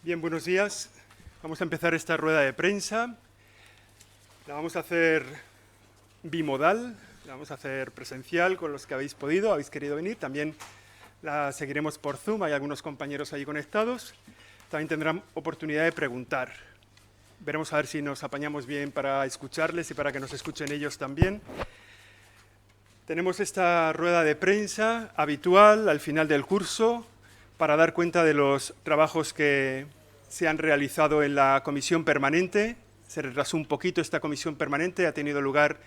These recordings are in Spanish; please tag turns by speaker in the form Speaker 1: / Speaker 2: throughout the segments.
Speaker 1: Bien, buenos días. Vamos a empezar esta rueda de prensa. La vamos a hacer bimodal, la vamos a hacer presencial con los que habéis querido venir. También la seguiremos por Zoom, hay algunos compañeros ahí conectados. También tendrán oportunidad de preguntar. Veremos a ver si nos apañamos bien para escucharles y para que nos escuchen ellos también. Tenemos esta rueda de prensa habitual al final del curso para dar cuenta de los trabajos que se han realizado en la comisión permanente. Se retrasó un poquito esta comisión permanente, ha tenido lugar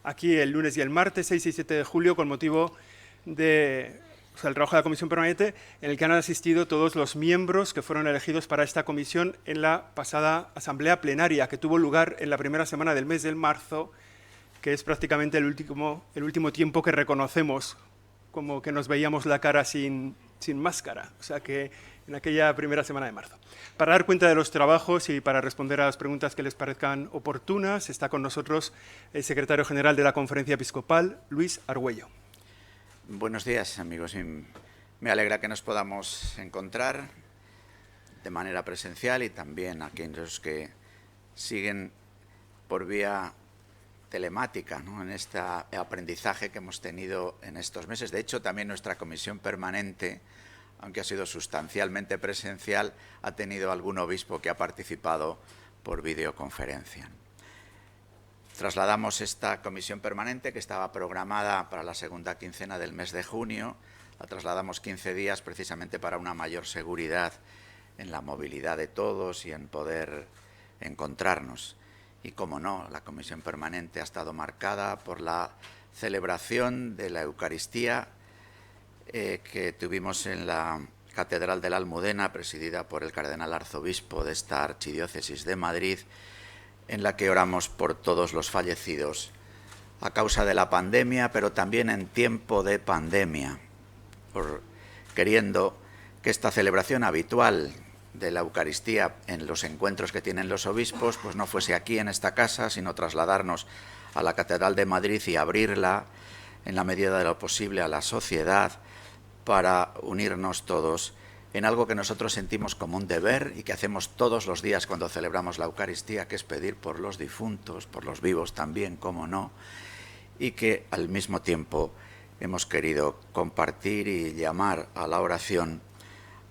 Speaker 1: aquí el lunes y el martes, 6 y 7 de julio, con motivo de el trabajo de la comisión permanente, en el que han asistido todos los miembros que fueron elegidos para esta comisión en la pasada asamblea plenaria, que tuvo lugar en la primera semana del mes de marzo, que es prácticamente el último tiempo que reconocemos, como que nos veíamos la cara sin máscara, o sea que en aquella primera semana de marzo. Para dar cuenta de los trabajos y para responder a las preguntas que les parezcan oportunas, está con nosotros el secretario general de la Conferencia Episcopal, Luis Argüello.
Speaker 2: Buenos días, amigos. Me alegra que nos podamos encontrar de manera presencial y también a aquellos que siguen por vía telemática, ¿no?, en este aprendizaje que hemos tenido en estos meses. De hecho, también nuestra comisión permanente, aunque ha sido sustancialmente presencial, ha tenido algún obispo que ha participado por videoconferencia. Trasladamos esta comisión permanente, que estaba programada para la segunda quincena del mes de junio, la trasladamos 15 días precisamente para una mayor seguridad en la movilidad de todos y en poder encontrarnos. Y, como no, la comisión permanente ha estado marcada por la celebración de la Eucaristía que tuvimos en la Catedral de la Almudena, presidida por el cardenal arzobispo de esta archidiócesis de Madrid, en la que oramos por todos los fallecidos a causa de la pandemia, pero también en tiempo de pandemia, queriendo que esta celebración habitual de la Eucaristía en los encuentros que tienen los obispos, pues no fuese aquí en esta casa, sino trasladarnos a la Catedral de Madrid y abrirla en la medida de lo posible a la sociedad para unirnos todos en algo que nosotros sentimos como un deber y que hacemos todos los días cuando celebramos la Eucaristía, que es pedir por los difuntos, por los vivos también, cómo no, y que al mismo tiempo hemos querido compartir y llamar a la oración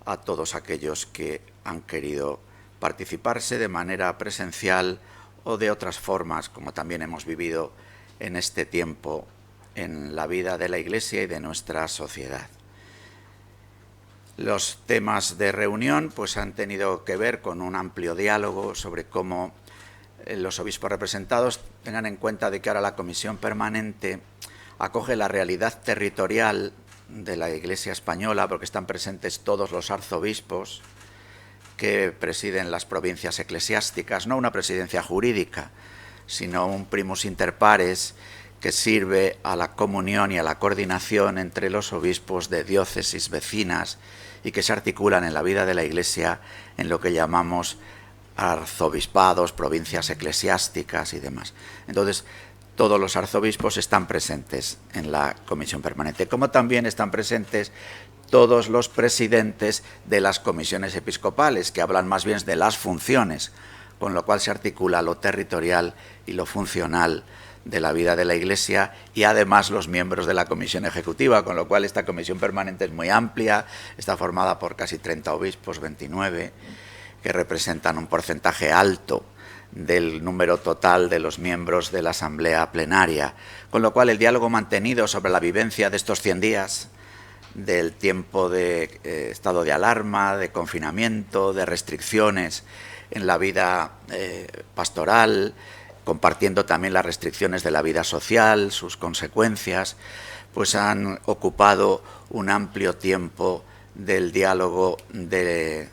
Speaker 2: a todos aquellos que han querido participarse de manera presencial o de otras formas, como también hemos vivido en este tiempo en la vida de la Iglesia y de nuestra sociedad. Los temas de reunión pues han tenido que ver con un amplio diálogo sobre cómo los obispos representados tengan en cuenta de que ahora la comisión permanente acoge la realidad territorial de la Iglesia española, porque están presentes todos los arzobispos que presiden las provincias eclesiásticas, no una presidencia jurídica, sino un primus inter pares que sirve a la comunión y a la coordinación entre los obispos de diócesis vecinas y que se articulan en la vida de la Iglesia en lo que llamamos arzobispados, provincias eclesiásticas y demás. Entonces, todos los arzobispos están presentes en la comisión permanente, como también están presentes todos los presidentes de las comisiones episcopales, que hablan más bien de las funciones, con lo cual se articula lo territorial y lo funcional de la vida de la Iglesia, y además los miembros de la comisión ejecutiva, con lo cual esta comisión permanente es muy amplia, está formada por casi 30 obispos, 29, que representan un porcentaje alto del número total de los miembros de la asamblea plenaria, con lo cual el diálogo mantenido sobre la vivencia de estos 100 días, del tiempo de estado de alarma, de confinamiento, de restricciones en la vida pastoral, compartiendo también las restricciones de la vida social, sus consecuencias, pues han ocupado un amplio tiempo del diálogo de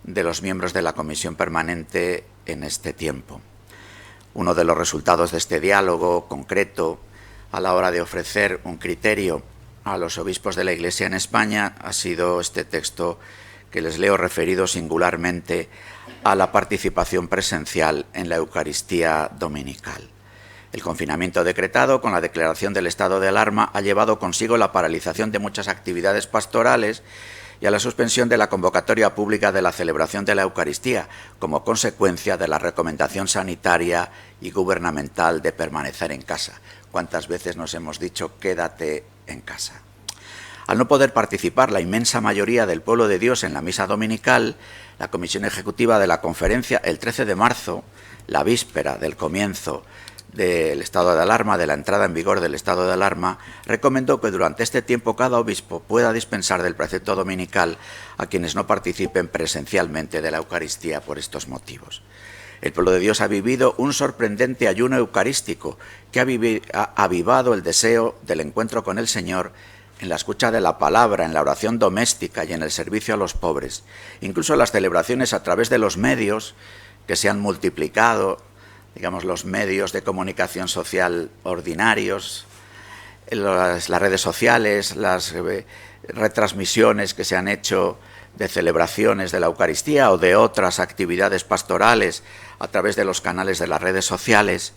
Speaker 2: los miembros de la comisión permanente en este tiempo. Uno de los resultados de este diálogo concreto a la hora de ofrecer un criterio a los obispos de la Iglesia en España ha sido este texto que les leo, referido singularmente a la participación presencial en la Eucaristía dominical. El confinamiento decretado con la declaración del estado de alarma ha llevado consigo la paralización de muchas actividades pastorales y a la suspensión de la convocatoria pública de la celebración de la Eucaristía, como consecuencia de la recomendación sanitaria y gubernamental de permanecer en casa. ¿Cuántas veces nos hemos dicho quédate en casa? Al no poder participar la inmensa mayoría del pueblo de Dios en la misa dominical, la Comisión Ejecutiva de la Conferencia, el 13 de marzo, la víspera del comienzo del estado de alarma, de la entrada en vigor del estado de alarma, recomendó que durante este tiempo cada obispo pueda dispensar del precepto dominical a quienes no participen presencialmente de la Eucaristía por estos motivos. El pueblo de Dios ha vivido un sorprendente ayuno eucarístico que ha avivado el deseo del encuentro con el Señor en la escucha de la palabra, en la oración doméstica y en el servicio a los pobres. Incluso las celebraciones a través de los medios que se han multiplicado, digamos, los medios de comunicación social ordinarios, las redes sociales, las retransmisiones que se han hecho de celebraciones de la Eucaristía o de otras actividades pastorales a través de los canales de las redes sociales,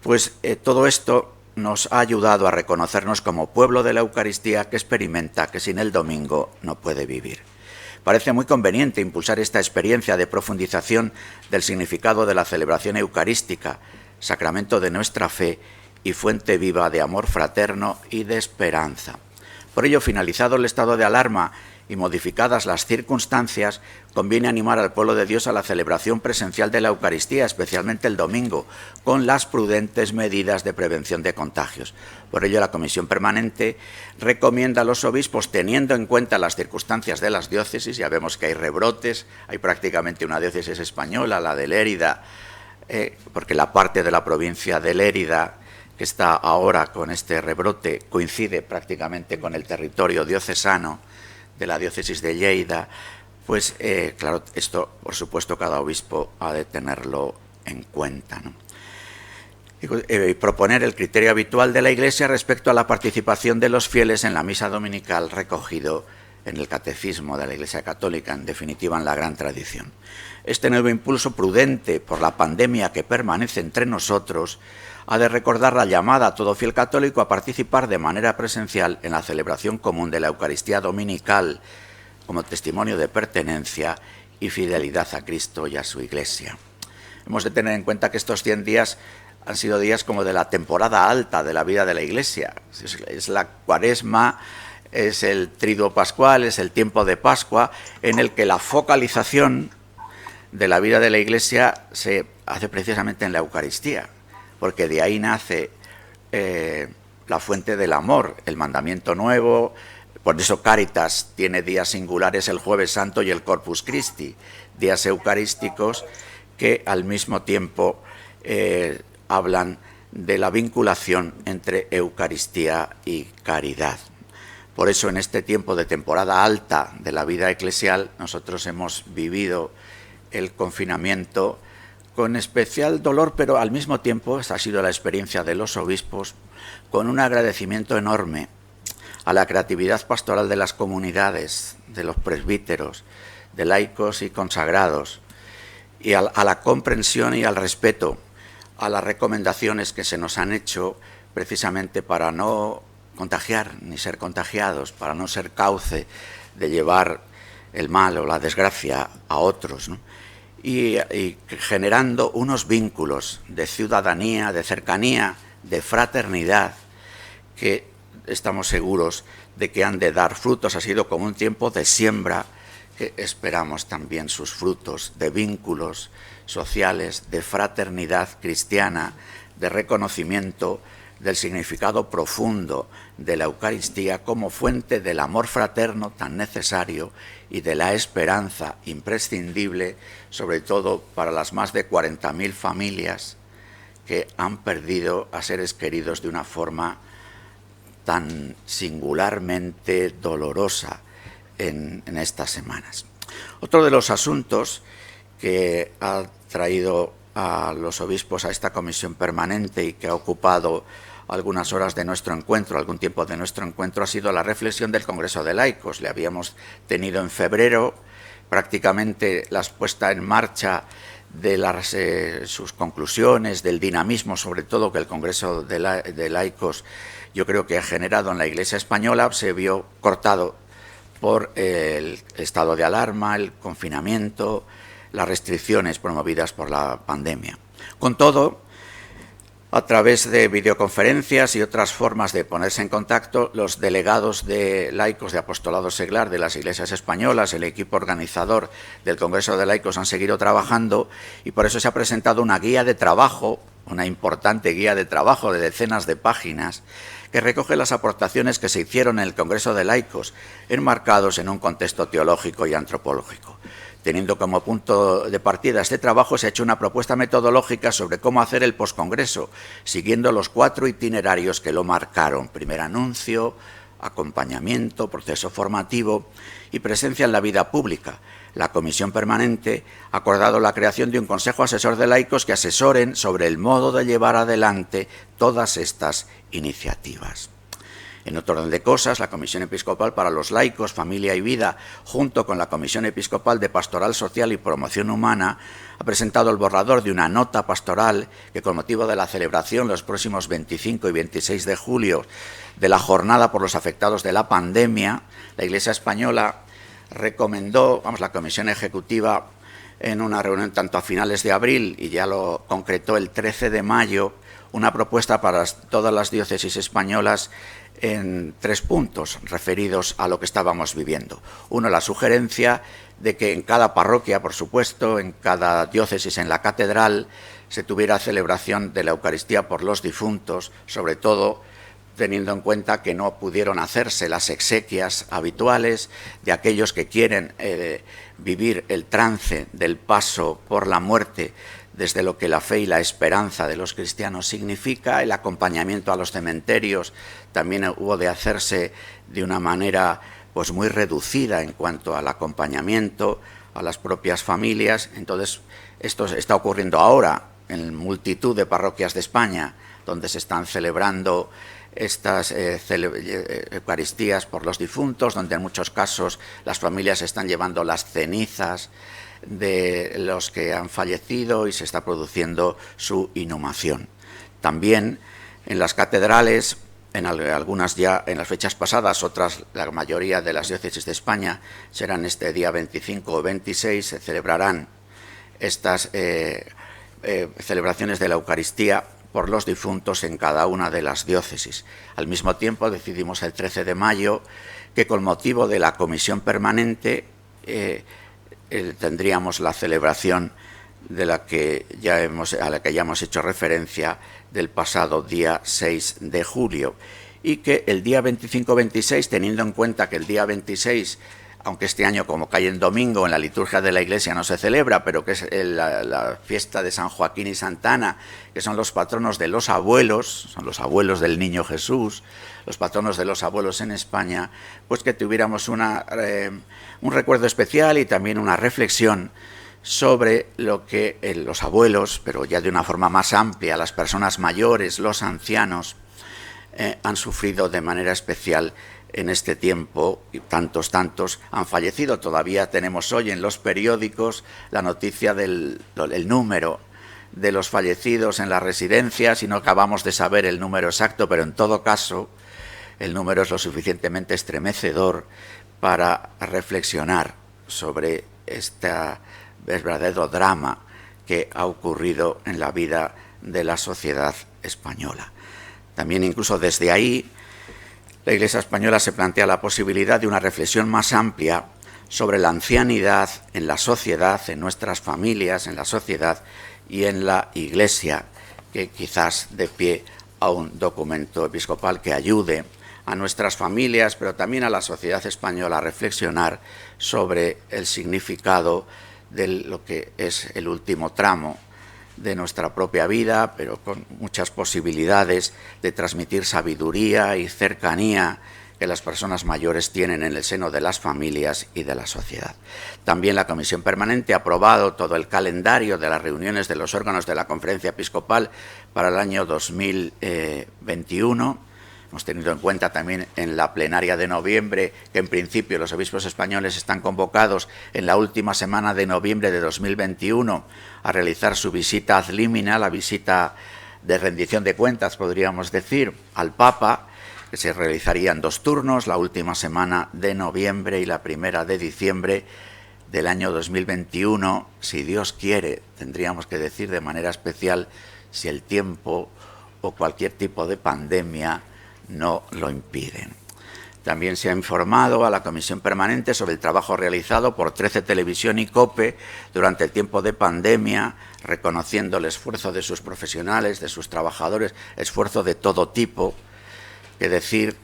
Speaker 2: pues todo esto nos ha ayudado a reconocernos como pueblo de la Eucaristía que experimenta que sin el domingo no puede vivir. Parece muy conveniente impulsar esta experiencia de profundización del significado de la celebración eucarística, sacramento de nuestra fe y fuente viva de amor fraterno y de esperanza. Por ello, finalizado el estado de alarma y modificadas las circunstancias, conviene animar al pueblo de Dios a la celebración presencial de la Eucaristía, especialmente el domingo, con las prudentes medidas de prevención de contagios. Por ello, la Comisión Permanente recomienda a los obispos, teniendo en cuenta las circunstancias de las diócesis, ya vemos que hay rebrotes, hay prácticamente una diócesis española, la de Lérida, porque la parte de la provincia de Lérida que está ahora con este rebrote coincide prácticamente con el territorio diocesano de la diócesis de Lleida, pues claro, esto por supuesto cada obispo ha de tenerlo en cuenta, ¿no? Proponer el criterio habitual de la Iglesia respecto a la participación de los fieles en la misa dominical recogido en el Catecismo de la Iglesia Católica, en definitiva en la gran tradición. Este nuevo impulso prudente por la pandemia que permanece entre nosotros ha de recordar la llamada a todo fiel católico a participar de manera presencial en la celebración común de la Eucaristía dominical como testimonio de pertenencia y fidelidad a Cristo y a su Iglesia. Hemos de tener en cuenta que estos 100 días han sido días como de la temporada alta de la vida de la Iglesia. Es la Cuaresma, es el Triduo Pascual, es el tiempo de Pascua, en el que la focalización de la vida de la Iglesia se hace precisamente en la Eucaristía, porque de ahí nace la fuente del amor, el mandamiento nuevo. Por eso Cáritas tiene días singulares, el Jueves Santo y el Corpus Christi, días eucarísticos que al mismo tiempo hablan de la vinculación entre Eucaristía y caridad. Por eso en este tiempo de temporada alta de la vida eclesial nosotros hemos vivido el confinamiento con especial dolor, pero al mismo tiempo esta ha sido la experiencia de los obispos, con un agradecimiento enorme a la creatividad pastoral de las comunidades, de los presbíteros, de laicos y consagrados, y a la comprensión y al respeto a las recomendaciones que se nos han hecho precisamente para no contagiar ni ser contagiados, para no ser cauce de llevar el mal o la desgracia a otros, ¿no? Y generando unos vínculos de ciudadanía, de cercanía, de fraternidad, que estamos seguros de que han de dar frutos. Ha sido como un tiempo de siembra que esperamos también sus frutos, de vínculos sociales, de fraternidad cristiana, de reconocimiento del significado profundo de la Eucaristía como fuente del amor fraterno tan necesario y de la esperanza imprescindible, sobre todo para las más de 40.000 familias que han perdido a seres queridos de una forma tan singularmente dolorosa en estas semanas. Otro de los asuntos que ha traído a los obispos a esta comisión permanente y que ha ocupado algunas horas de nuestro encuentro, algún tiempo de nuestro encuentro, ha sido la reflexión del Congreso de Laicos. Le habíamos tenido en febrero, prácticamente la puesta en marcha de sus conclusiones, del dinamismo sobre todo que el Congreso de Laicos yo creo que ha generado en la Iglesia española, se vio cortado por el estado de alarma, el confinamiento, las restricciones promovidas por la pandemia. Con todo, a través de videoconferencias y otras formas de ponerse en contacto, los delegados de laicos de Apostolado Seglar de las iglesias españolas, el equipo organizador del Congreso de Laicos, han seguido trabajando, y por eso se ha presentado una guía de trabajo, una importante guía de trabajo de decenas de páginas, que recoge las aportaciones que se hicieron en el Congreso de Laicos, enmarcados en un contexto teológico y antropológico. Teniendo como punto de partida este trabajo, se ha hecho una propuesta metodológica sobre cómo hacer el poscongreso, siguiendo los 4 itinerarios que lo marcaron: primer anuncio, acompañamiento, proceso formativo y presencia en la vida pública. La Comisión Permanente ha acordado la creación de un Consejo Asesor de Laicos que asesoren sobre el modo de llevar adelante todas estas iniciativas. En otro orden de cosas, la Comisión Episcopal para los Laicos, Familia y Vida, junto con la Comisión Episcopal de Pastoral Social y Promoción Humana, ha presentado el borrador de una nota pastoral que, con motivo de la celebración los próximos 25 y 26 de julio de la Jornada por los Afectados de la Pandemia, la Iglesia Española recomendó, la Comisión Ejecutiva, en una reunión tanto a finales de abril, y ya lo concretó el 13 de mayo, una propuesta para todas las diócesis españolas en 3 puntos referidos a lo que estábamos viviendo. Uno, la sugerencia de que en cada parroquia, por supuesto, en cada diócesis, en la catedral, se tuviera celebración de la Eucaristía por los difuntos, sobre todo teniendo en cuenta que no pudieron hacerse las exequias habituales de aquellos que quieren vivir el trance del paso por la muerte desde lo que la fe y la esperanza de los cristianos significa. El acompañamiento a los cementerios también hubo de hacerse de una manera pues muy reducida en cuanto al acompañamiento a las propias familias. Entonces, esto está ocurriendo ahora en multitud de parroquias de España, donde se están celebrando estas Eucaristías por los difuntos, donde en muchos casos las familias están llevando las cenizas de los que han fallecido y se está produciendo su inhumación. También en las catedrales, en algunas ya en las fechas pasadas, otras, la mayoría de las diócesis de España, serán este día 25 o 26, se celebrarán estas celebraciones de la Eucaristía por los difuntos en cada una de las diócesis. Al mismo tiempo, decidimos el 13 de mayo que, con motivo de la Comisión Permanente, tendríamos la celebración de a la que ya hemos hecho referencia del pasado día 6 de julio, y que el día 25-26, teniendo en cuenta que el día 26, aunque este año, como cae en domingo, en la liturgia de la Iglesia no se celebra, pero que es la fiesta de San Joaquín y Santa Ana, que son los patronos de los abuelos, son los abuelos del Niño Jesús, los patronos de los abuelos en España, pues que tuviéramos un recuerdo especial y también una reflexión sobre lo que los abuelos, pero ya de una forma más amplia, las personas mayores, los ancianos, han sufrido de manera especial en este tiempo, y tantos han fallecido. Todavía tenemos hoy en los periódicos la noticia del número de los fallecidos en las residencias, y no acabamos de saber el número exacto, pero en todo caso el número es lo suficientemente estremecedor para reflexionar sobre este verdadero drama que ha ocurrido en la vida de la sociedad española. También, incluso desde ahí, la Iglesia española se plantea la posibilidad de una reflexión más amplia sobre la ancianidad en la sociedad, en nuestras familias, en la sociedad y en la Iglesia, que quizás dé pie a un documento episcopal que ayude a nuestras familias, pero también a la sociedad española, a reflexionar sobre el significado de lo que es el último tramo de nuestra propia vida, pero con muchas posibilidades de transmitir sabiduría y cercanía que las personas mayores tienen en el seno de las familias y de la sociedad. También la Comisión Permanente ha aprobado todo el calendario de las reuniones de los órganos de la Conferencia Episcopal para el año 2021. Hemos tenido en cuenta también en la plenaria de noviembre que, en principio, los obispos españoles están convocados en la última semana de noviembre de 2021 a realizar su visita ad limina, la visita de rendición de cuentas, podríamos decir, al Papa, que se realizaría en 2 turnos, la última semana de noviembre y la primera de diciembre del año 2021. Si Dios quiere, tendríamos que decir de manera especial, si el tiempo o cualquier tipo de pandemia no lo impiden. También se ha informado a la Comisión Permanente sobre el trabajo realizado por 13 Televisión y COPE durante el tiempo de pandemia, reconociendo el esfuerzo de sus profesionales, de sus trabajadores, esfuerzo de todo tipo. Que decir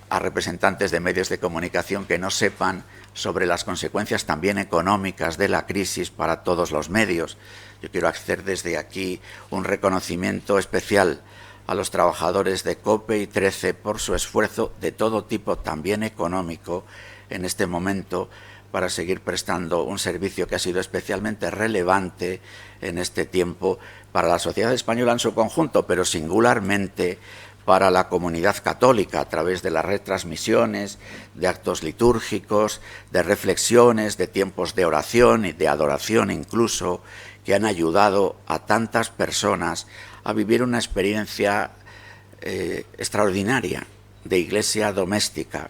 Speaker 2: a representantes de medios de comunicación que no sepan sobre las consecuencias también económicas de la crisis para todos los medios. Yo quiero hacer desde aquí un reconocimiento especial a los trabajadores de COPE y 13 por su esfuerzo de todo tipo, también económico, en este momento, para seguir prestando un servicio que ha sido especialmente relevante en este tiempo para la sociedad española en su conjunto, pero singularmente para la comunidad católica, a través de las retransmisiones, de actos litúrgicos, de reflexiones, de tiempos de oración y de adoración incluso, que han ayudado a tantas personas a vivir una experiencia extraordinaria de iglesia doméstica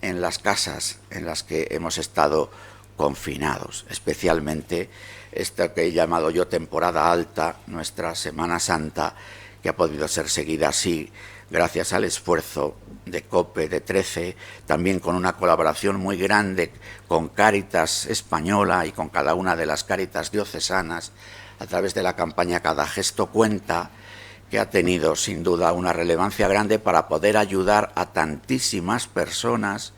Speaker 2: en las casas en las que hemos estado confinados, especialmente esta que he llamado yo temporada alta, nuestra Semana Santa, que ha podido ser seguida así gracias al esfuerzo de COPE, de 13, también con una colaboración muy grande con Cáritas Española y con cada una de las Cáritas diocesanas, a través de la campaña Cada Gesto Cuenta, que ha tenido sin duda una relevancia grande para poder ayudar a tantísimas personas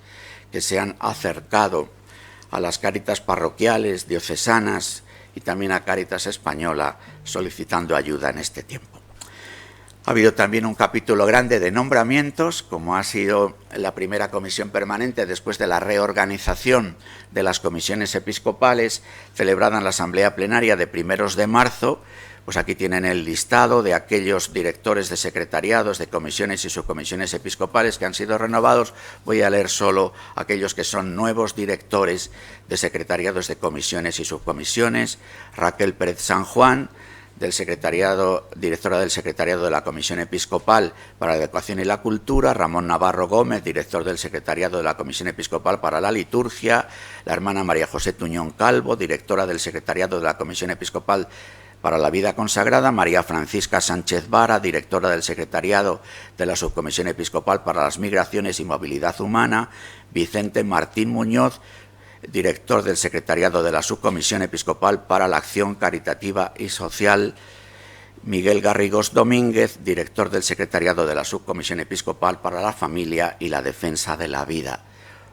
Speaker 2: que se han acercado a las Cáritas parroquiales, diocesanas y también a Cáritas Española solicitando ayuda en este tiempo. Ha habido también un capítulo grande de nombramientos, como ha sido la primera comisión permanente después de la reorganización de las comisiones episcopales celebrada en la Asamblea Plenaria de 1 de marzo. Pues aquí tienen el listado de aquellos directores de secretariados, de comisiones y subcomisiones episcopales que han sido renovados. Voy a leer solo aquellos que son nuevos directores de secretariados de comisiones y subcomisiones. Raquel Pérez San Juan, directora del Secretariado de la Comisión Episcopal para la Educación y la Cultura. Ramón Navarro Gómez, director del Secretariado de la Comisión Episcopal para la Liturgia. La hermana María José Tuñón Calvo, directora del Secretariado de la Comisión Episcopal para la Vida Consagrada. María Francisca Sánchez Vara, directora del Secretariado de la Subcomisión Episcopal para las Migraciones y Movilidad Humana. Vicente Martín Muñoz, director del Secretariado de la Subcomisión Episcopal para la Acción Caritativa y Social. Miguel Garrigós Domínguez, director del Secretariado de la Subcomisión Episcopal para la Familia y la Defensa de la Vida.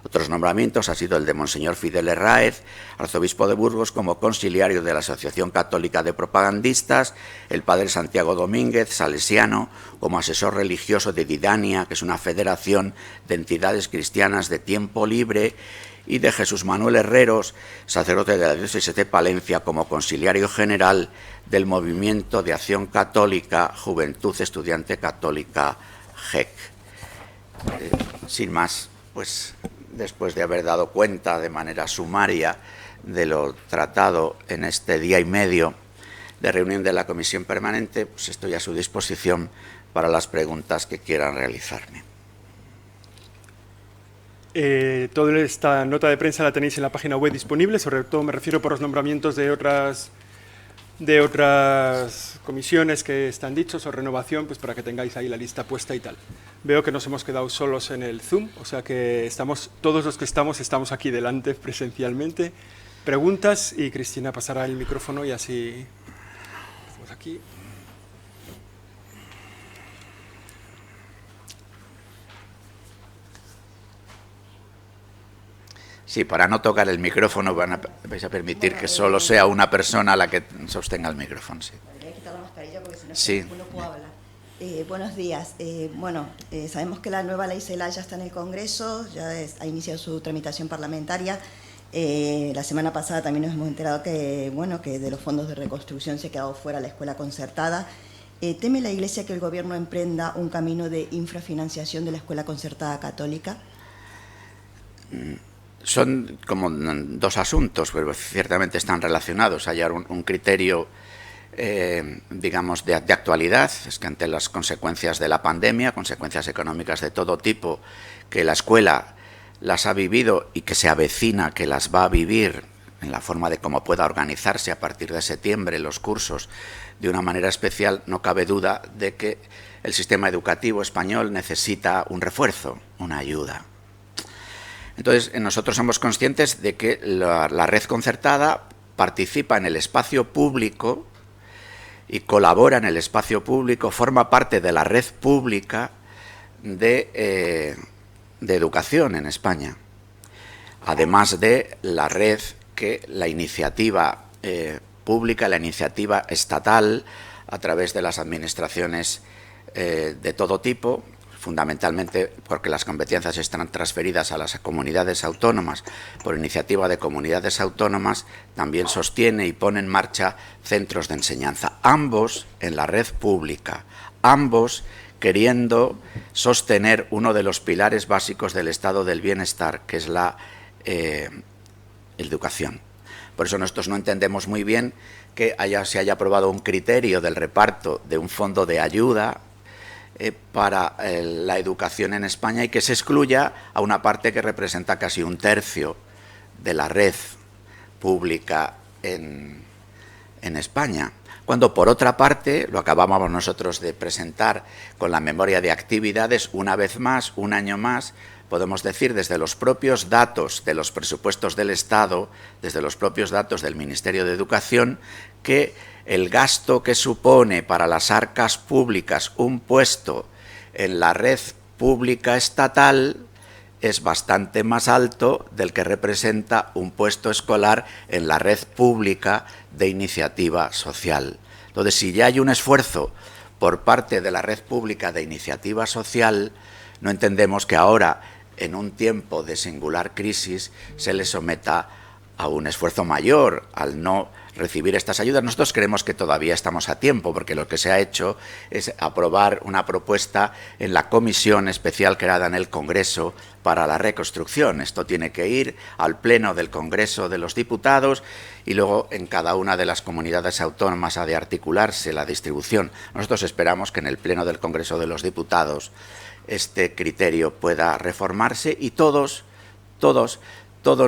Speaker 2: Otros nombramientos ha sido el de Monseñor Fidel Herráez, arzobispo de Burgos, como conciliario de la Asociación Católica de Propagandistas, el padre Santiago Domínguez, salesiano, como asesor religioso de Didania, que es una federación de entidades cristianas de tiempo libre, y de Jesús Manuel Herreros, sacerdote de la diócesis de Palencia, como conciliario general del Movimiento de Acción Católica, Juventud Estudiante Católica, GEC. Sin más, pues después de haber dado cuenta de manera sumaria de lo tratado en este día y medio de reunión de la Comisión Permanente, pues estoy a su disposición para las preguntas que quieran realizarme.
Speaker 1: Toda esta nota de prensa la tenéis en la página web disponible, sobre todo me refiero por los nombramientos de otras comisiones que están dichos o renovación, pues para que tengáis ahí la lista puesta y tal. Veo que nos hemos quedado solos en el Zoom, o sea que todos los que estamos aquí delante presencialmente. Preguntas y Cristina pasará el micrófono y así estamos aquí.
Speaker 2: Sí, para no tocar el micrófono vais a permitir que solo sea una persona la que sostenga el micrófono. Sí.
Speaker 3: Voy a quitar la mascarilla porque si no,
Speaker 2: sí.
Speaker 3: No puedo hablar. Buenos días. Sabemos que la nueva ley CELA ya está en el Congreso, ya ha iniciado su tramitación parlamentaria. La semana pasada también nos hemos enterado que de los fondos de reconstrucción se ha quedado fuera la escuela concertada. ¿Teme la Iglesia que el Gobierno emprenda un camino de infrafinanciación de la escuela concertada católica?
Speaker 2: Son como dos asuntos, pero ciertamente están relacionados. Hallar un criterio digamos, de actualidad. Es que ante las consecuencias de la pandemia, consecuencias económicas de todo tipo, que la escuela las ha vivido y que se avecina que las va a vivir en la forma de cómo pueda organizarse a partir de septiembre los cursos de una manera especial, no cabe duda de que el sistema educativo español necesita un refuerzo, una ayuda. Entonces, nosotros somos conscientes de que la red concertada participa en el espacio público y colabora en el espacio público, forma parte de la red pública de educación en España, además de la red que la iniciativa pública, la iniciativa estatal, a través de las administraciones de todo tipo, fundamentalmente porque las competencias están transferidas a las comunidades autónomas por iniciativa de comunidades autónomas, también sostiene y pone en marcha centros de enseñanza, ambos en la red pública, ambos queriendo sostener uno de los pilares básicos del estado del bienestar, que es la educación. Por eso nosotros no entendemos muy bien que se haya aprobado un criterio del reparto de un fondo de ayuda para la educación en España y que se excluya a una parte que representa casi un tercio de la red pública en España. Cuando por otra parte, lo acabábamos nosotros de presentar con la memoria de actividades, una vez más, un año más, podemos decir desde los propios datos de los presupuestos del Estado, desde los propios datos del Ministerio de Educación, que el gasto que supone para las arcas públicas un puesto en la red pública estatal es bastante más alto del que representa un puesto escolar en la red pública de iniciativa social. Entonces, si ya hay un esfuerzo por parte de la red pública de iniciativa social, no entendemos que ahora, en un tiempo de singular crisis, se le someta a un esfuerzo mayor al no recibir estas ayudas. Nosotros creemos que todavía estamos a tiempo, porque lo que se ha hecho es aprobar una propuesta en la comisión especial creada en el Congreso para la reconstrucción. Esto tiene que ir al Pleno del Congreso de los Diputados y luego en cada una de las comunidades autónomas ha de articularse la distribución. Nosotros esperamos que en el Pleno del Congreso de los Diputados este criterio pueda reformarse y todo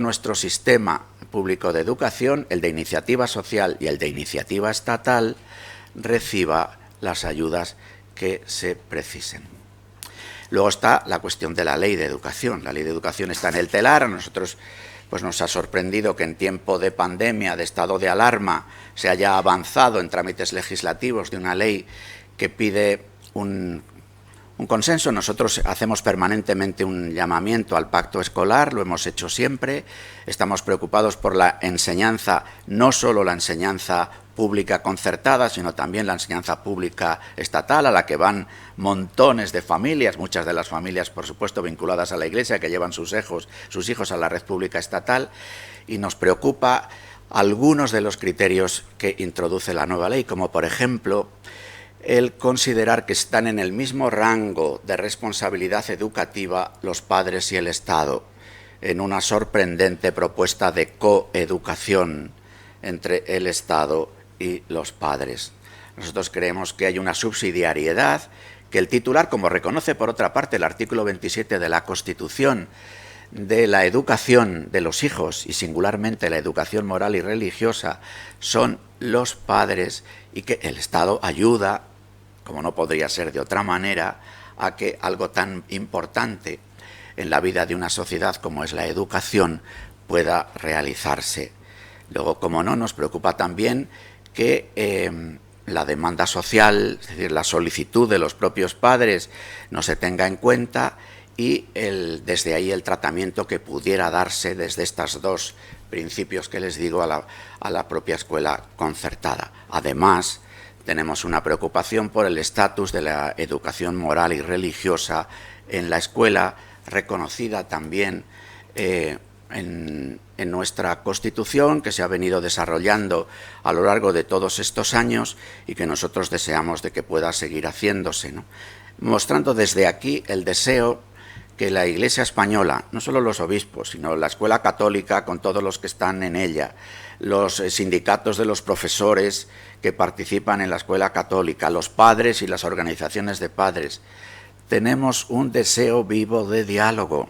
Speaker 2: nuestro sistema público de educación, el de iniciativa social y el de iniciativa estatal, reciba las ayudas que se precisen. Luego está la cuestión de la ley de educación. La ley de educación está en el telar. A nosotros pues nos ha sorprendido que en tiempo de pandemia, de estado de alarma, se haya avanzado en trámites legislativos de una ley que pide un consenso. Nosotros hacemos permanentemente un llamamiento al pacto escolar, lo hemos hecho siempre. Estamos preocupados por la enseñanza, no solo la enseñanza pública concertada, sino también la enseñanza pública estatal, a la que van montones de familias, muchas de las familias, por supuesto, vinculadas a la Iglesia, que llevan sus hijos a la red pública estatal, y nos preocupa algunos de los criterios que introduce la nueva ley, como por ejemplo el considerar que están en el mismo rango de responsabilidad educativa los padres y el Estado, en una sorprendente propuesta de coeducación entre el Estado y los padres. Nosotros creemos que hay una subsidiariedad, que el titular, como reconoce por otra parte el artículo 27 de la Constitución, de la educación de los hijos y singularmente la educación moral y religiosa son los padres, y que el Estado ayuda, como no podría ser de otra manera, a que algo tan importante en la vida de una sociedad como es la educación pueda realizarse. Luego, como no, nos preocupa también que la demanda social, es decir, la solicitud de los propios padres, no se tenga en cuenta, y desde ahí el tratamiento que pudiera darse desde estos dos principios que les digo a la propia escuela concertada. Además, tenemos una preocupación por el estatus de la educación moral y religiosa en la escuela, reconocida también en nuestra Constitución, que se ha venido desarrollando a lo largo de todos estos años y que nosotros deseamos de que pueda seguir haciéndose, ¿no? Mostrando desde aquí el deseo que la Iglesia española, no solo los obispos, sino la Escuela Católica con todos los que están en ella, los sindicatos de los profesores que participan en la Escuela Católica, los padres y las organizaciones de padres, tenemos un deseo vivo de diálogo,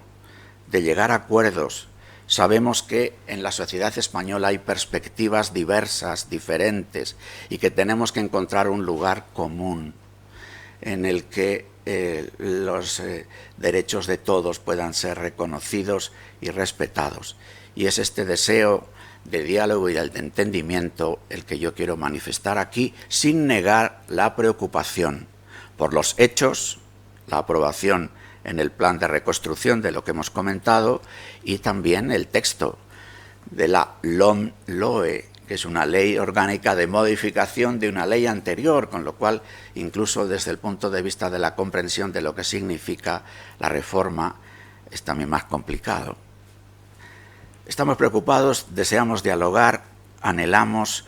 Speaker 2: de llegar a acuerdos. Sabemos que en la sociedad española hay perspectivas diversas, diferentes, y que tenemos que encontrar un lugar común en el que los derechos de todos puedan ser reconocidos y respetados. Y es este deseo de diálogo y de entendimiento el que yo quiero manifestar aquí, sin negar la preocupación por los hechos, la aprobación en el plan de reconstrucción de lo que hemos comentado, y también el texto de la LOMLOE, que es una ley orgánica de modificación de una ley anterior, con lo cual, incluso desde el punto de vista de la comprensión de lo que significa la reforma, es también más complicado. Estamos preocupados, deseamos dialogar, anhelamos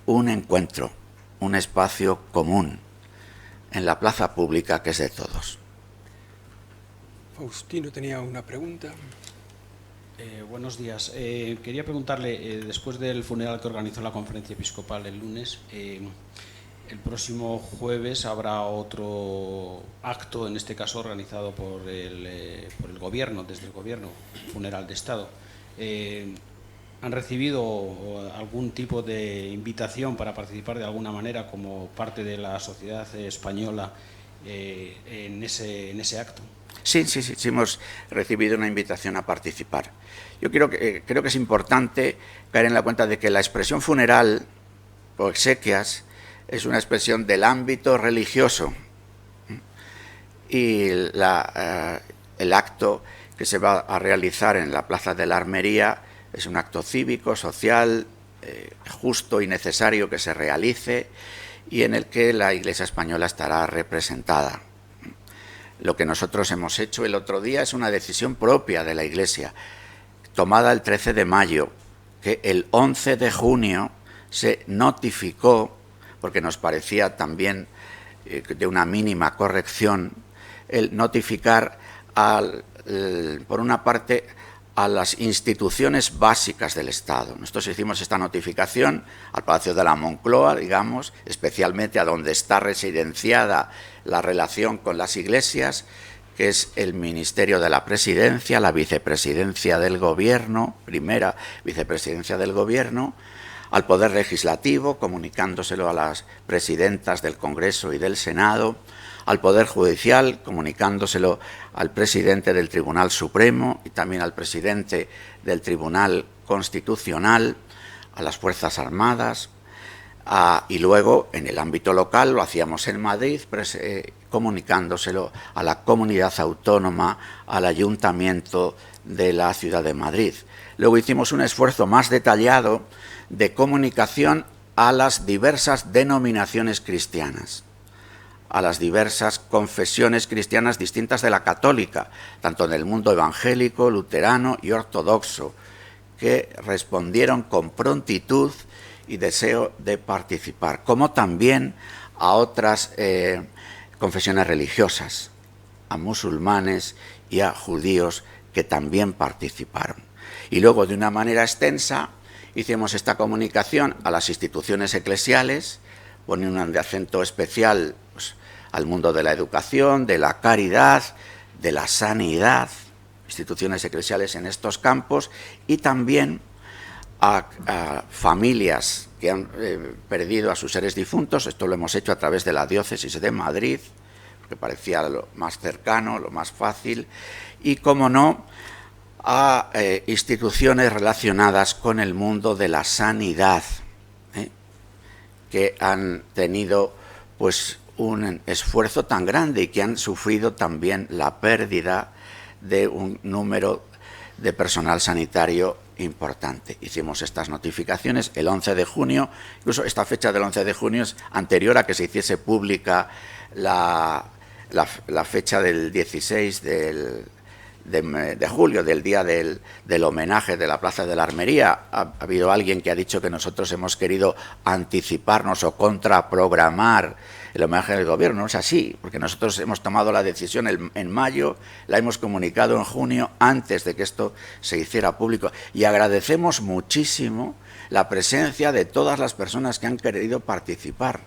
Speaker 2: un encuentro, un espacio común en la plaza pública que es de todos.
Speaker 1: Faustino tenía una pregunta.
Speaker 4: Buenos días. Quería preguntarle, después del funeral que organizó la Conferencia Episcopal el lunes, el próximo jueves habrá otro acto, en este caso organizado por el Gobierno, desde el Gobierno, funeral de Estado. ¿Han recibido algún tipo de invitación para participar de alguna manera como parte de la sociedad española en ese acto?
Speaker 2: Sí, hemos recibido una invitación a participar. Yo creo que es importante caer en la cuenta de que la expresión funeral o exequias es una expresión del ámbito religioso, y el acto que se va a realizar en la Plaza de la Armería es un acto cívico, social, justo y necesario que se realice, y en el que la Iglesia española estará representada. Lo que nosotros hemos hecho el otro día es una decisión propia de la Iglesia, tomada el 13 de mayo, que el 11 de junio se notificó, porque nos parecía también de una mínima corrección, el notificar, por una parte, a las instituciones básicas del Estado. Nosotros hicimos esta notificación al Palacio de la Moncloa, digamos, especialmente a donde está residenciada la relación con las iglesias, que es el Ministerio de la Presidencia, la Vicepresidencia del Gobierno, primera Vicepresidencia del Gobierno, al Poder Legislativo, comunicándoselo a las presidentas del Congreso y del Senado, al Poder Judicial, comunicándoselo al presidente del Tribunal Supremo y también al presidente del Tribunal Constitucional, a las Fuerzas Armadas, y luego en el ámbito local lo hacíamos en Madrid, comunicándoselo a la comunidad autónoma, al Ayuntamiento de la Ciudad de Madrid. Luego hicimos un esfuerzo más detallado de comunicación a las diversas denominaciones cristianas, a las diversas confesiones cristianas distintas de la católica, tanto en el mundo evangélico, luterano y ortodoxo, que respondieron con prontitud y deseo de participar, como también a otras confesiones religiosas, a musulmanes y a judíos que también participaron. Y luego, de una manera extensa, hicimos esta comunicación a las instituciones eclesiales, poniendo un acento especial al mundo de la educación, de la caridad, de la sanidad, instituciones eclesiales en estos campos, y también a familias que han perdido a sus seres difuntos. Esto lo hemos hecho a través de la Diócesis de Madrid, porque parecía lo más cercano, lo más fácil, y, como no, a instituciones relacionadas con el mundo de la sanidad, que han tenido pues un esfuerzo tan grande y que han sufrido también la pérdida de un número de personal sanitario importante. Hicimos estas notificaciones el 11 de junio, incluso esta fecha del 11 de junio es anterior a que se hiciese pública la fecha del 16 de julio, del día del homenaje de la Plaza de la Armería. Ha habido alguien que ha dicho que nosotros hemos querido anticiparnos o contraprogramar el homenaje del gobierno. No es así, porque nosotros hemos tomado la decisión en mayo, la hemos comunicado en junio, antes de que esto se hiciera público. Y agradecemos muchísimo la presencia de todas las personas que han querido participar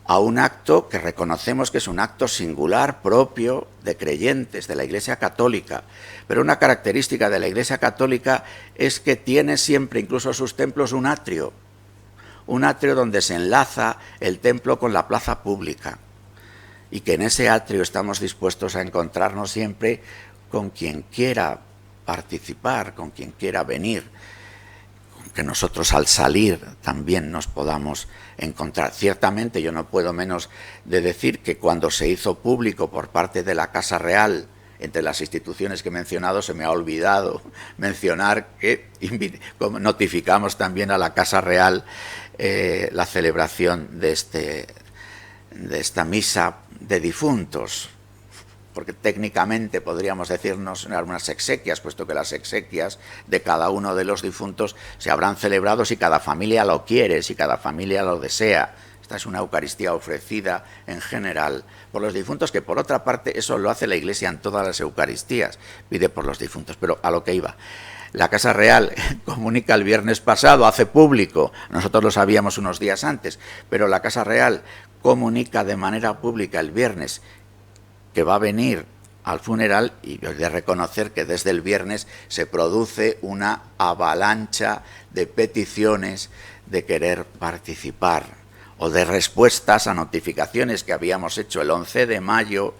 Speaker 2: a un acto que reconocemos que es un acto singular, propio de creyentes de la Iglesia Católica. Pero una característica de la Iglesia Católica es que tiene siempre, incluso sus templos, un atrio donde se enlaza el templo con la plaza pública, y que en ese atrio estamos dispuestos a encontrarnos siempre con quien quiera participar, con quien quiera venir, que nosotros al salir también nos podamos encontrar. Ciertamente yo no puedo menos de decir que cuando se hizo público por parte de la Casa Real, entre las instituciones que he mencionado, se me ha olvidado mencionar que notificamos también a la Casa Real la celebración de esta misa de difuntos, porque técnicamente podríamos decirnos algunas exequias, puesto que las exequias de cada uno de los difuntos se habrán celebrado si cada familia lo quiere, si cada familia lo desea. Esta es una Eucaristía ofrecida en general por los difuntos, que por otra parte eso lo hace la Iglesia en todas las Eucaristías, pide por los difuntos. Pero a lo que iba, la Casa Real comunica el viernes pasado, hace público, nosotros lo sabíamos unos días antes, pero la Casa Real comunica de manera pública el viernes que va a venir al funeral, y he de reconocer que desde el viernes se produce una avalancha de peticiones de querer participar o de respuestas a notificaciones que habíamos hecho el 11 de mayo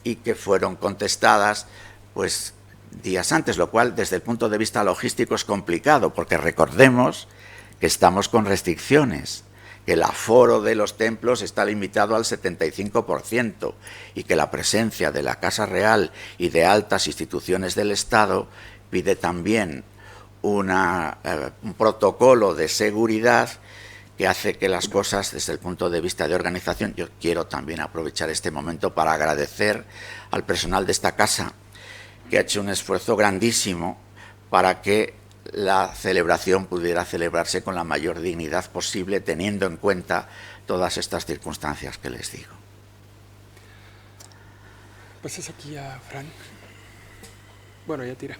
Speaker 2: y que fueron contestadas pues días antes, lo cual desde el punto de vista logístico es complicado, porque recordemos que estamos con restricciones, que el aforo de los templos está limitado al 75% y que la presencia de la Casa Real y de altas instituciones del Estado pide también un protocolo de seguridad que hace que las cosas, desde el punto de vista de organización, yo quiero también aprovechar este momento para agradecer al personal de esta casa, que ha hecho un esfuerzo grandísimo para que la celebración pudiera celebrarse con la mayor dignidad posible, teniendo en cuenta todas estas circunstancias que les digo.
Speaker 1: Pasas aquí a Fran. Bueno, ya tira.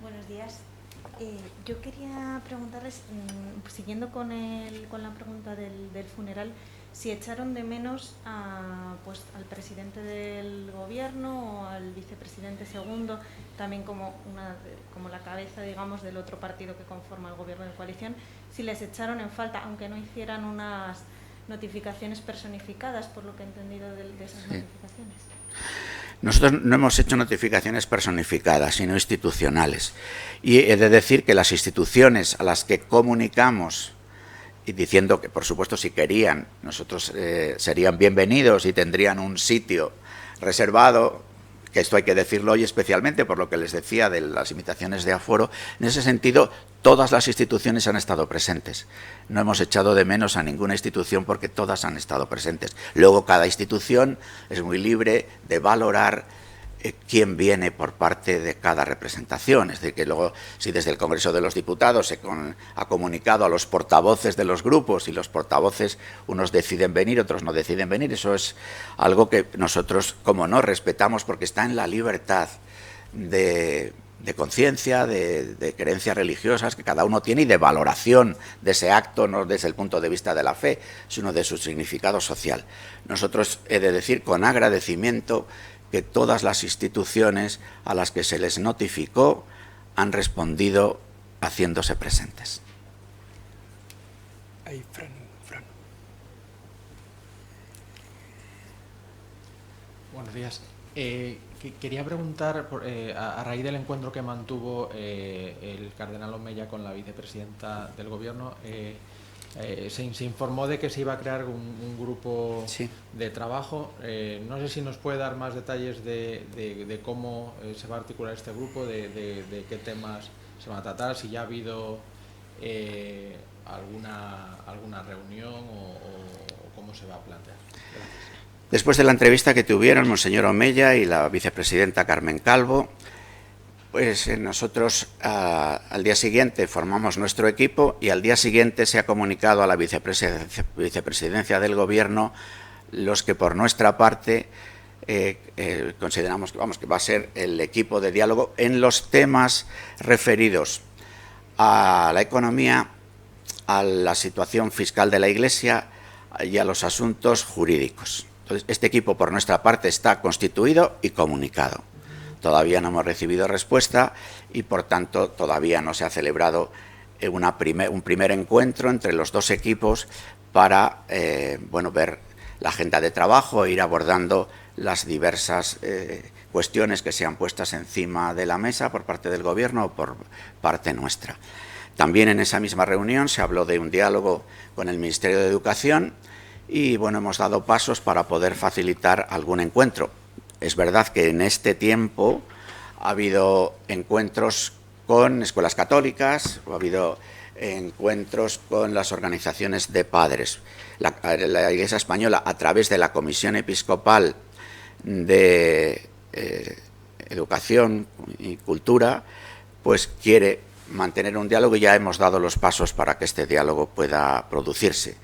Speaker 5: Buenos días. Yo quería preguntarles, siguiendo con la pregunta del funeral, si echaron de menos pues, al presidente del gobierno o al vicepresidente segundo, también como la cabeza, digamos, del otro partido que conforma el gobierno de coalición, si les echaron en falta, aunque no hicieran unas notificaciones personificadas, por lo que he entendido de esas notificaciones.
Speaker 2: Nosotros no hemos hecho notificaciones personificadas, sino institucionales. Y he de decir que las instituciones a las que comunicamos, y diciendo que, por supuesto, si querían, nosotros serían bienvenidos y tendrían un sitio reservado, que esto hay que decirlo hoy especialmente por lo que les decía de las limitaciones de aforo. En ese sentido, todas las instituciones han estado presentes. No hemos echado de menos a ninguna institución porque todas han estado presentes. Luego, cada institución es muy libre de valorar quién viene por parte de cada representación. Es decir, que luego, si desde el Congreso de los Diputados se ha comunicado a los portavoces de los grupos y los portavoces, unos deciden venir, otros no deciden venir, eso es algo que nosotros, como no, respetamos, porque está en la libertad de conciencia, de creencias religiosas que cada uno tiene y de valoración de ese acto, no desde el punto de vista de la fe, sino de su significado social. Nosotros, he de decir, con agradecimiento, que todas las instituciones a las que se les notificó han respondido haciéndose presentes.
Speaker 1: Ahí, Fran.
Speaker 6: Buenos días. Quería preguntar, a raíz del encuentro que mantuvo el cardenal Omeya con la vicepresidenta del Gobierno, se informó de que se iba a crear un grupo de trabajo. No sé si nos puede dar más detalles de cómo se va a articular este grupo, de qué temas se van a tratar, si ya ha habido alguna reunión o cómo se va a plantear. Gracias.
Speaker 2: Después de la entrevista que tuvieron Monseñor Omeya y la vicepresidenta Carmen Calvo, pues nosotros al día siguiente formamos nuestro equipo y al día siguiente se ha comunicado a la vicepresidencia del Gobierno los que por nuestra parte consideramos que va a ser el equipo de diálogo en los temas referidos a la economía, a la situación fiscal de la Iglesia y a los asuntos jurídicos. Entonces, este equipo por nuestra parte está constituido y comunicado. Todavía no hemos recibido respuesta y, por tanto, todavía no se ha celebrado un primer encuentro entre los dos equipos para ver la agenda de trabajo e ir abordando las diversas cuestiones que sean puestas encima de la mesa por parte del Gobierno o por parte nuestra. También en esa misma reunión se habló de un diálogo con el Ministerio de Educación y, hemos dado pasos para poder facilitar algún encuentro. Es verdad que en este tiempo ha habido encuentros con escuelas católicas, o ha habido encuentros con las organizaciones de padres. La Iglesia Española, a través de la Comisión Episcopal de Educación y Cultura, pues quiere mantener un diálogo y ya hemos dado los pasos para que este diálogo pueda producirse.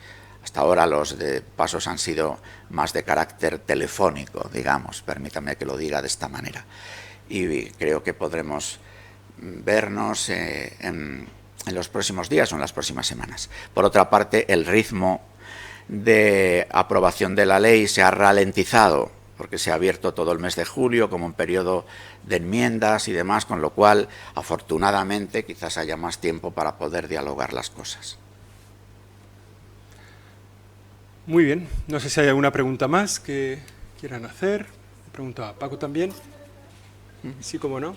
Speaker 2: Hasta ahora los pasos han sido más de carácter telefónico, digamos, permítame que lo diga de esta manera. Y creo que podremos vernos en los próximos días o en las próximas semanas. Por otra parte, el ritmo de aprobación de la ley se ha ralentizado, porque se ha abierto todo el mes de julio como un periodo de enmiendas y demás, con lo cual, afortunadamente, quizás haya más tiempo para poder dialogar las cosas.
Speaker 1: Muy bien, no sé si hay alguna pregunta más que quieran hacer. Me preguntaba Paco también. Sí, cómo no.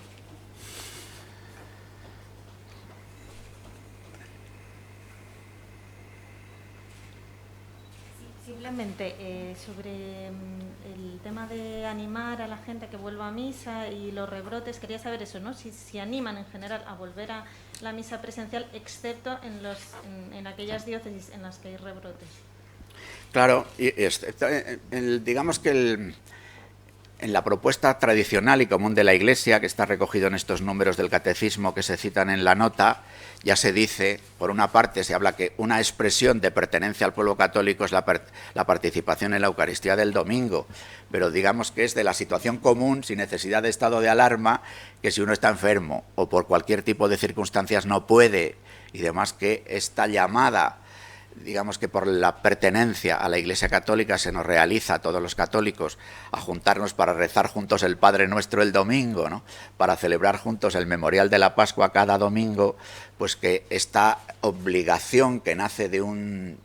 Speaker 5: Simplemente sobre el tema de animar a la gente a que vuelva a misa y los rebrotes, quería saber eso, ¿no? Si animan en general a volver a la misa presencial, excepto en aquellas diócesis en las que hay rebrotes.
Speaker 2: Claro, digamos que en la propuesta tradicional y común de la Iglesia, que está recogido en estos números del Catecismo que se citan en la nota, ya se dice, por una parte se habla que una expresión de pertenencia al pueblo católico es la participación en la Eucaristía del domingo, pero digamos que es de la situación común, sin necesidad de estado de alarma, que si uno está enfermo o por cualquier tipo de circunstancias no puede, y demás, que esta llamada, digamos que por la pertenencia a la Iglesia Católica se nos realiza a todos los católicos a juntarnos para rezar juntos el Padre Nuestro el domingo, ¿no? Para celebrar juntos el memorial de la Pascua cada domingo, pues que esta obligación que nace de un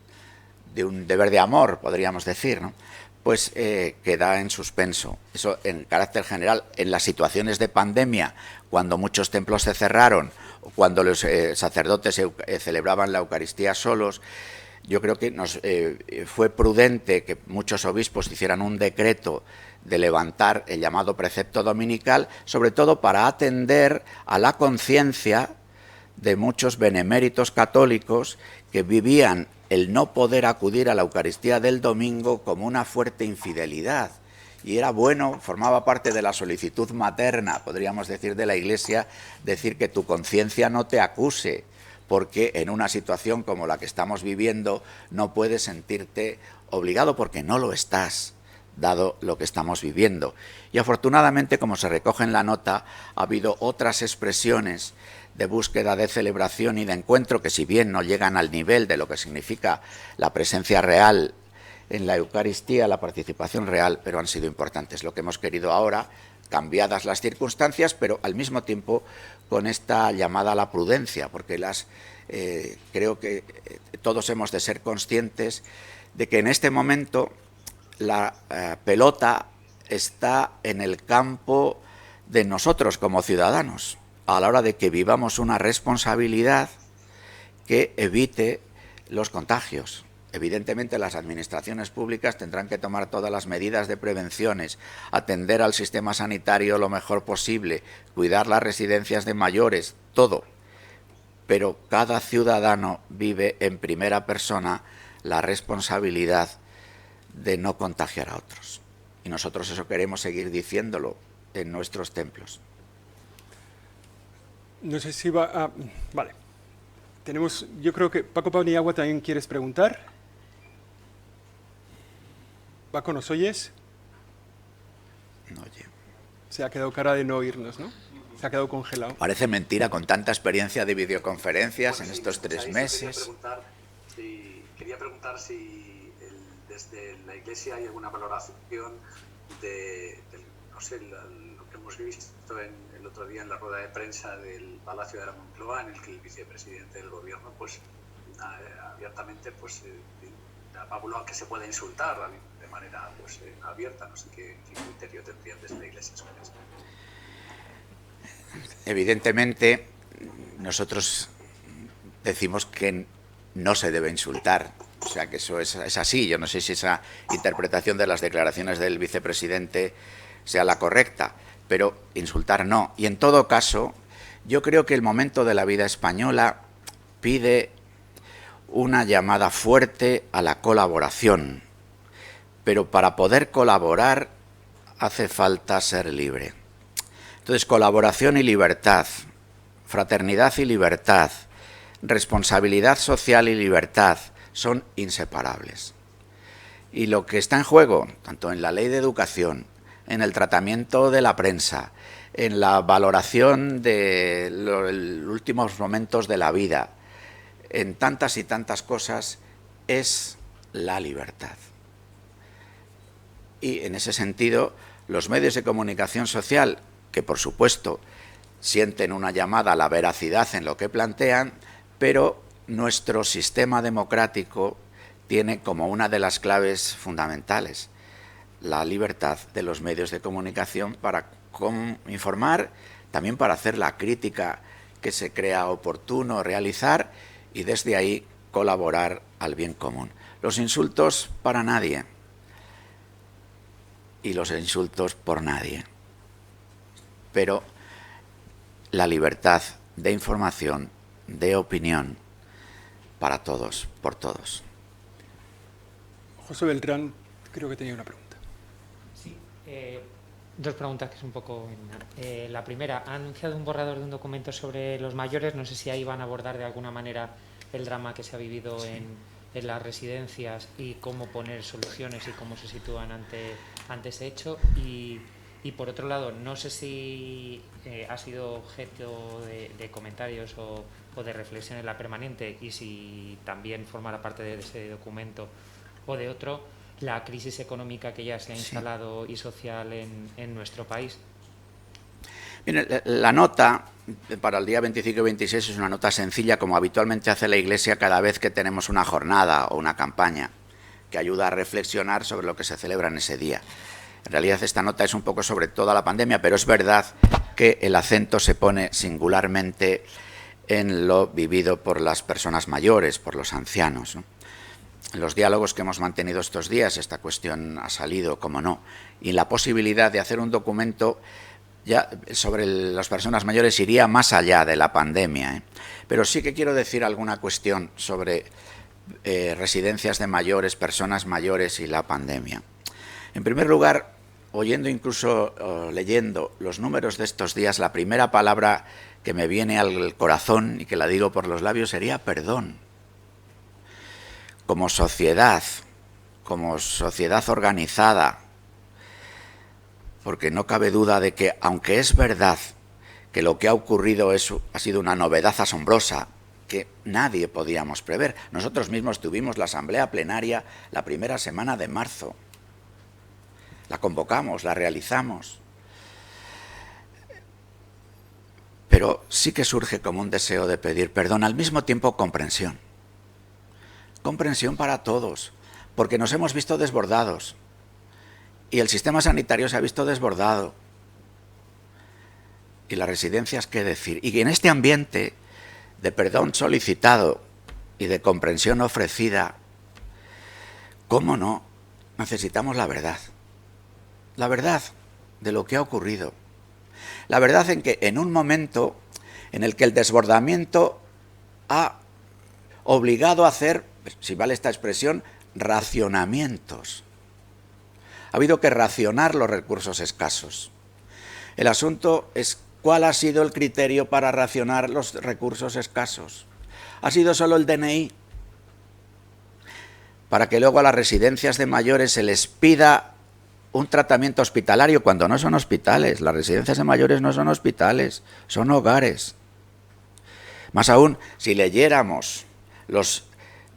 Speaker 2: deber de amor, podríamos decir, ¿no? Pues queda en suspenso. Eso en carácter general, en las situaciones de pandemia, cuando muchos templos se cerraron, o cuando los sacerdotes celebraban la Eucaristía solos, yo creo que fue prudente que muchos obispos hicieran un decreto de levantar el llamado precepto dominical, sobre todo para atender a la conciencia de muchos beneméritos católicos que vivían el no poder acudir a la Eucaristía del domingo como una fuerte infidelidad. Y era bueno, formaba parte de la solicitud materna, podríamos decir, de la Iglesia, decir que tu conciencia no te acuse, porque en una situación como la que estamos viviendo no puedes sentirte obligado porque no lo estás, dado lo que estamos viviendo. Y afortunadamente, como se recoge en la nota, ha habido otras expresiones de búsqueda de celebración y de encuentro que, si bien no llegan al nivel de lo que significa la presencia real en la Eucaristía, la participación real, pero han sido importantes. Lo que hemos querido ahora, cambiadas las circunstancias, pero al mismo tiempo con esta llamada a la prudencia, porque creo que todos hemos de ser conscientes de que en este momento la pelota está en el campo de nosotros como ciudadanos, a la hora de que vivamos una responsabilidad que evite los contagios. Evidentemente, las administraciones públicas tendrán que tomar todas las medidas de prevenciones, atender al sistema sanitario lo mejor posible, cuidar las residencias de mayores, todo. Pero cada ciudadano vive en primera persona la responsabilidad de no contagiar a otros. Y nosotros eso queremos seguir diciéndolo en nuestros templos.
Speaker 1: No sé si va a... Vale. Yo creo que Paco Paniagua también quieres preguntar. Paco, ¿nos oyes?
Speaker 2: No oye.
Speaker 1: Se ha quedado cara de no oírnos, ¿no? Se ha quedado congelado.
Speaker 2: Parece mentira con tanta experiencia de videoconferencias en estos 3 meses.
Speaker 7: Quería preguntar si desde la Iglesia hay alguna valoración de no sé, lo que hemos visto el otro día en la rueda de prensa del Palacio de la Moncloa, en el que el vicepresidente del Gobierno pues abiertamente pues apabuló a que se pueda insultar de manera pues abierta. No sé qué criterio tendrían desde la Iglesia sobre eso.
Speaker 2: Evidentemente, nosotros decimos que no se debe insultar. O sea, que eso es así. Yo no sé si esa interpretación de las declaraciones del vicepresidente sea la correcta, pero insultar no. Y en todo caso, yo creo que el momento de la vida española pide una llamada fuerte a la colaboración. Pero para poder colaborar hace falta ser libre. Entonces, colaboración y libertad, fraternidad y libertad, responsabilidad social y libertad son inseparables. Y lo que está en juego, tanto en la ley de educación, en el tratamiento de la prensa, en la valoración de los últimos momentos de la vida, en tantas y tantas cosas, es la libertad. Y en ese sentido, los medios de comunicación social, que por supuesto sienten una llamada a la veracidad en lo que plantean, pero nuestro sistema democrático tiene como una de las claves fundamentales la libertad de los medios de comunicación para informar, también para hacer la crítica que se crea oportuno realizar y desde ahí colaborar al bien común. Los insultos para nadie y los insultos por nadie. Pero la libertad de información, de opinión, para todos, por todos.
Speaker 1: José Beltrán, creo que tenía una pregunta.
Speaker 8: Sí, dos preguntas que es un poco... la primera, ha anunciado un borrador de un documento sobre los mayores. No sé si ahí van a abordar de alguna manera el drama que se ha vivido en las residencias y cómo poner soluciones y cómo se sitúan ante ese hecho. Y por otro lado, no sé si ha sido objeto de comentarios o de reflexión en la permanente y si también formará parte de ese documento o de otro, la crisis económica que ya se ha instalado y social en nuestro país.
Speaker 2: Mire, la nota para el día 25 y 26 es una nota sencilla, como habitualmente hace la Iglesia cada vez que tenemos una jornada o una campaña que ayuda a reflexionar sobre lo que se celebra en ese día. En realidad esta nota es un poco sobre toda la pandemia, pero es verdad que el acento se pone singularmente en lo vivido por las personas mayores, por los ancianos, ¿no? En los diálogos que hemos mantenido estos días esta cuestión ha salido, como no, y la posibilidad de hacer un documento ya sobre las personas mayores iría más allá de la pandemia, ¿eh? Pero sí que quiero decir alguna cuestión sobre residencias de mayores, personas mayores y la pandemia. En primer lugar, oyendo incluso leyendo los números de estos días, la primera palabra que me viene al corazón y que la digo por los labios sería perdón. Como sociedad organizada, porque no cabe duda de que, aunque es verdad que lo que ha ocurrido ha sido una novedad asombrosa que nadie podíamos prever. Nosotros mismos tuvimos la asamblea plenaria la primera semana de marzo. La convocamos, la realizamos. Pero sí que surge como un deseo de pedir perdón, al mismo tiempo comprensión. Comprensión para todos, porque nos hemos visto desbordados y el sistema sanitario se ha visto desbordado. Y las residencias, ¿qué decir? Y en este ambiente de perdón solicitado y de comprensión ofrecida, ¿cómo no? Necesitamos la verdad. La verdad de lo que ha ocurrido. La verdad en que en un momento en el que el desbordamiento ha obligado a hacer, si vale esta expresión, racionamientos. Ha habido que racionar los recursos escasos. El asunto es cuál ha sido el criterio para racionar los recursos escasos. ¿Ha sido solo el DNI? Para que luego a las residencias de mayores se les pida un tratamiento hospitalario cuando no son hospitales. Las residencias de mayores no son hospitales, son hogares. Más aún, si leyéramos los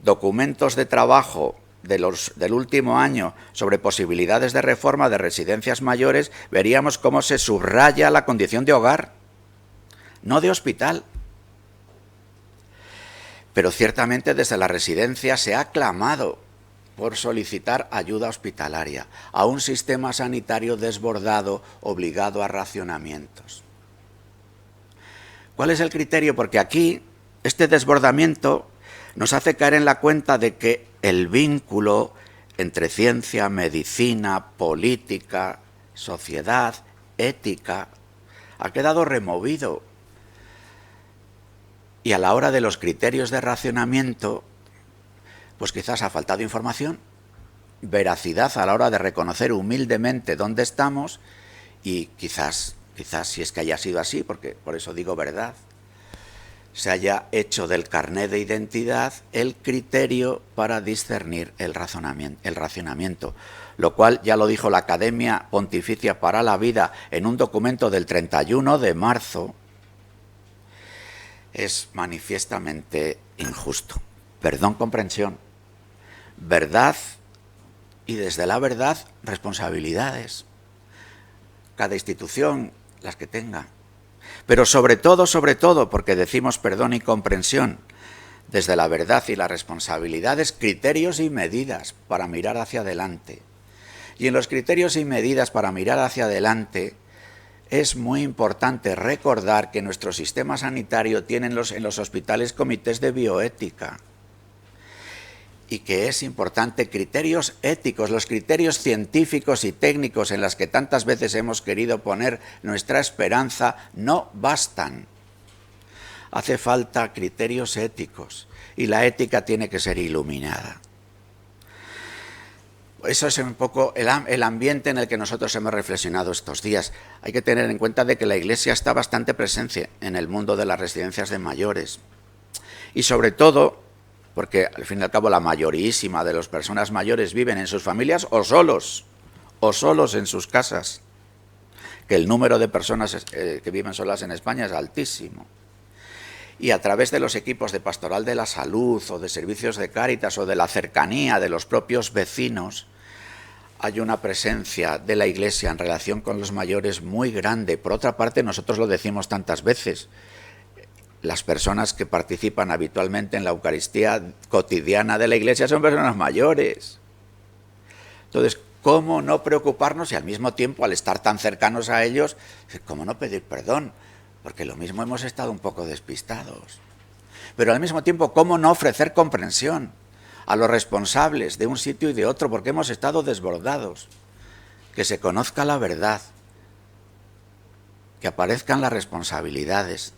Speaker 2: documentos de trabajo del último año sobre posibilidades de reforma de residencias mayores, veríamos cómo se subraya la condición de hogar, no de hospital. Pero ciertamente desde la residencia se ha clamado por solicitar ayuda hospitalaria a un sistema sanitario desbordado, obligado a racionamientos. ¿Cuál es el criterio? Porque aquí este desbordamiento nos hace caer en la cuenta de que el vínculo entre ciencia, medicina, política, sociedad, ética, ha quedado removido. Y a la hora de los criterios de racionamiento, pues quizás ha faltado información, veracidad a la hora de reconocer humildemente dónde estamos y quizás si es que haya sido así, porque por eso digo verdad, se haya hecho del carné de identidad el criterio para discernir el racionamiento, lo cual ya lo dijo la Academia Pontificia para la Vida en un documento del 31 de marzo, es manifiestamente injusto. Perdón, comprensión, verdad y desde la verdad responsabilidades. Cada institución, las que tenga. Pero sobre todo, porque decimos perdón y comprensión, desde la verdad y las responsabilidades, criterios y medidas para mirar hacia adelante. Y en los criterios y medidas para mirar hacia adelante, es muy importante recordar que nuestro sistema sanitario tiene en los hospitales comités de bioética y que es importante criterios éticos, los criterios científicos y técnicos en los que tantas veces hemos querido poner nuestra esperanza no bastan. Hace falta criterios éticos y la ética tiene que ser iluminada. Eso es un poco el ambiente en el que nosotros hemos reflexionado estos días. Hay que tener en cuenta de que la Iglesia está bastante presente en el mundo de las residencias de mayores. Y sobre todo, porque al fin y al cabo la mayorísima de las personas mayores viven en sus familias o solos en sus casas. Que el número de personas que viven solas en España es altísimo. Y a través de los equipos de pastoral de la salud o de servicios de Cáritas o de la cercanía de los propios vecinos, hay una presencia de la Iglesia en relación con los mayores muy grande. Por otra parte, nosotros lo decimos tantas veces, las personas que participan habitualmente en la Eucaristía cotidiana de la Iglesia son personas mayores. Entonces, ¿cómo no preocuparnos y al mismo tiempo, al estar tan cercanos a ellos, cómo no pedir perdón? Porque lo mismo hemos estado un poco despistados. Pero al mismo tiempo, ¿cómo no ofrecer comprensión a los responsables de un sitio y de otro? Porque hemos estado desbordados. Que se conozca la verdad, que aparezcan las responsabilidades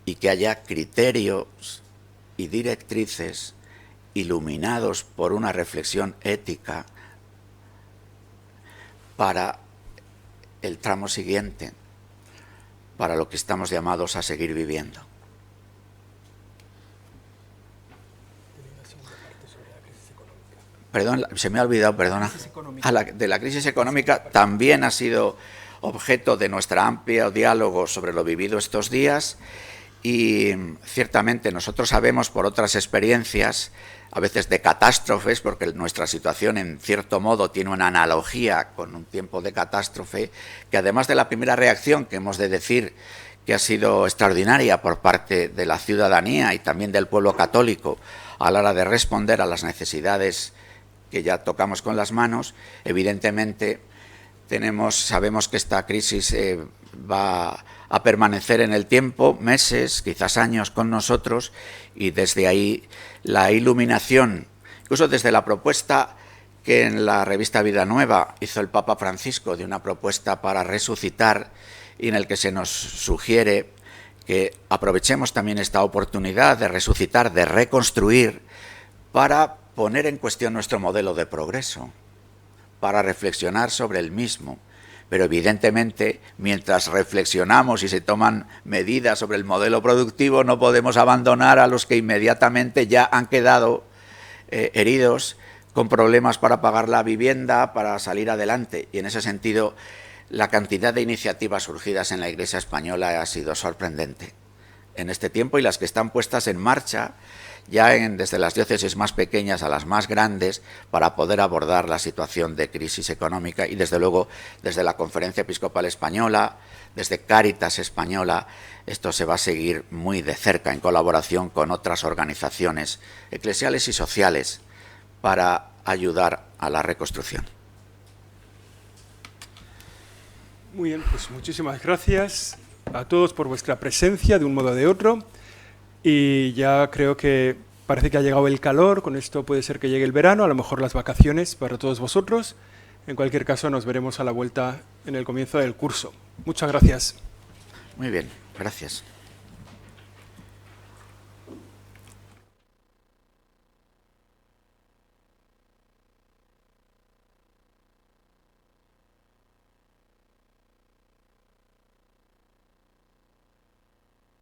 Speaker 2: y que haya criterios y directrices iluminados por una reflexión ética para el tramo siguiente, para lo que estamos llamados a seguir viviendo. Perdón, se me ha olvidado, perdona. De la crisis económica también ha sido objeto de nuestro amplio diálogo sobre lo vivido estos días y ciertamente nosotros sabemos por otras experiencias, a veces de catástrofes, porque nuestra situación en cierto modo tiene una analogía con un tiempo de catástrofe, que además de la primera reacción que hemos de decir que ha sido extraordinaria por parte de la ciudadanía y también del pueblo católico a la hora de responder a las necesidades que ya tocamos con las manos, evidentemente sabemos que esta crisis va a permanecer en el tiempo, meses, quizás años con nosotros, y desde ahí la iluminación, incluso desde la propuesta que en la revista Vida Nueva hizo el Papa Francisco de una propuesta para resucitar y en el que se nos sugiere que aprovechemos también esta oportunidad de resucitar, de reconstruir, para poner en cuestión nuestro modelo de progreso, para reflexionar sobre el mismo. Pero evidentemente, mientras reflexionamos y se toman medidas sobre el modelo productivo, no podemos abandonar a los que inmediatamente ya han quedado heridos, con problemas para pagar la vivienda, para salir adelante. Y en ese sentido, la cantidad de iniciativas surgidas en la Iglesia española ha sido sorprendente en este tiempo, y las que están puestas en marcha ya desde las diócesis más pequeñas a las más grandes, para poder abordar la situación de crisis económica, y desde luego desde la Conferencia Episcopal Española, desde Cáritas Española, esto se va a seguir muy de cerca en colaboración con otras organizaciones eclesiales y sociales para ayudar a la reconstrucción.
Speaker 1: Muy bien, pues muchísimas gracias a todos por vuestra presencia de un modo o de otro. Y ya creo que parece que ha llegado el calor, con esto puede ser que llegue el verano, a lo mejor las vacaciones para todos vosotros. En cualquier caso, nos veremos a la vuelta en el comienzo del curso. Muchas gracias.
Speaker 2: Muy bien, gracias.